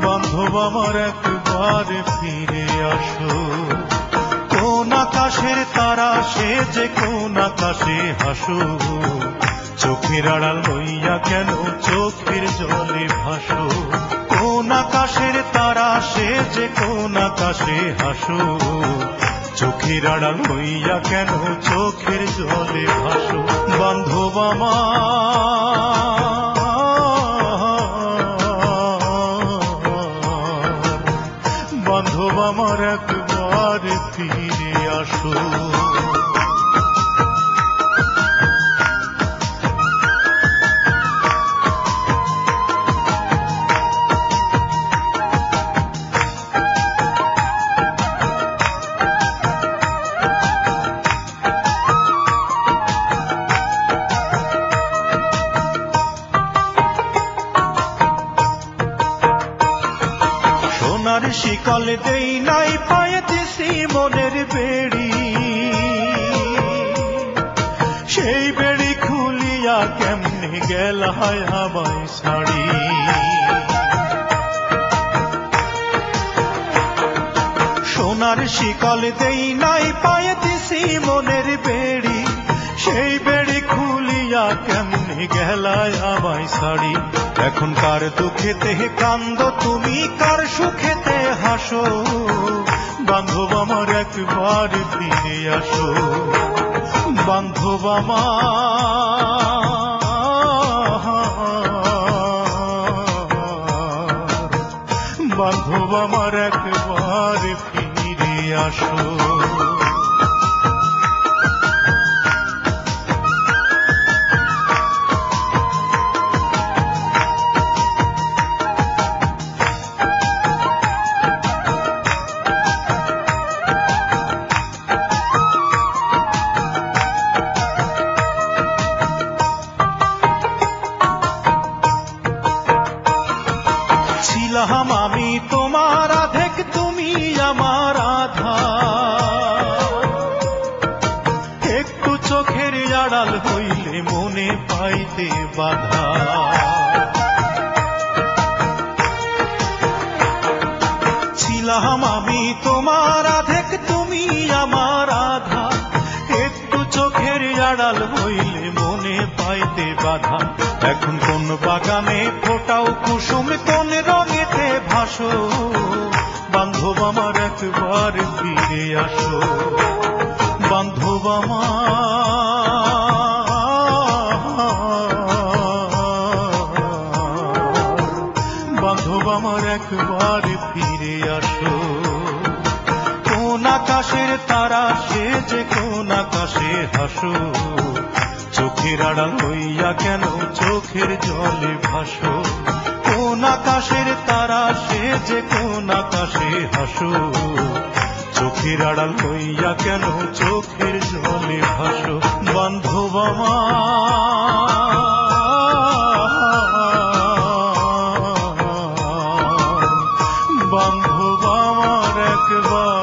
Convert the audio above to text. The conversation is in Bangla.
বান্ধব আমার একবার ফিরে আসো। কোন আকাশের তারা সে যে কোন আকাশে হাসো, চোখের আড়াল হইয়া কেন চোখের জলে ভাসো। কোন আকাশের তারা সে যে কোন আকাশে হাসো, চোখের আড়াল হইয়া কেন চোখের জলে ভাসো। বান্ধব বান্ধব আমার একবার ফিরে আসো। সোনার শিকল দেই নাই পায়েছি মনের বেড়ি, সেই বেড়ি খুলিয়া কেমনে গেল হায় আমায় ছাড়ি। সোনার শিকল দেই নাই পায়েছি মনের বেড়ি, সেই বেড়ি খুলিয়া কেমনে গেল আমায় ছাড়ি। এখন কার দুঃখেতে কান্দ তুমি, কার সুখেতে হাসো। বান্ধব আমার একবার ফিরে আসো। বান্ধব বান্ধব আমার একবার ফিরে আসো। ছিলাম আমি তোমার আধেক, তুমি আমার আধা। একটু চোখের আড়াল হইলে মনে পাইতে বাধা। ছিলাম আমি তোমার আধেক, তুমি আমার আধা। একটু চোখের আড়াল হইলে মনে পাইতে বাধা। এখন কোন বাগানে ফোটাও কুসুম, কোন রঙেতে ভাসো। বান্ধব আমার একবার ফিরে আসো। বান্ধব বান্ধব আমার একবার ফিরে আসো। কোন আকাশের তারা সে যে কোন আকাশে হাসো, চোখের আড়াল হইয়া কেন চোখের জলে ভাসো। কোন আকাশের তারা সে যে কোন আকাশে হাসো, চোখের আড়াল হইয়া কেন চোখের জলে ভাসো। বান্ধব বান্ধব আমার একবার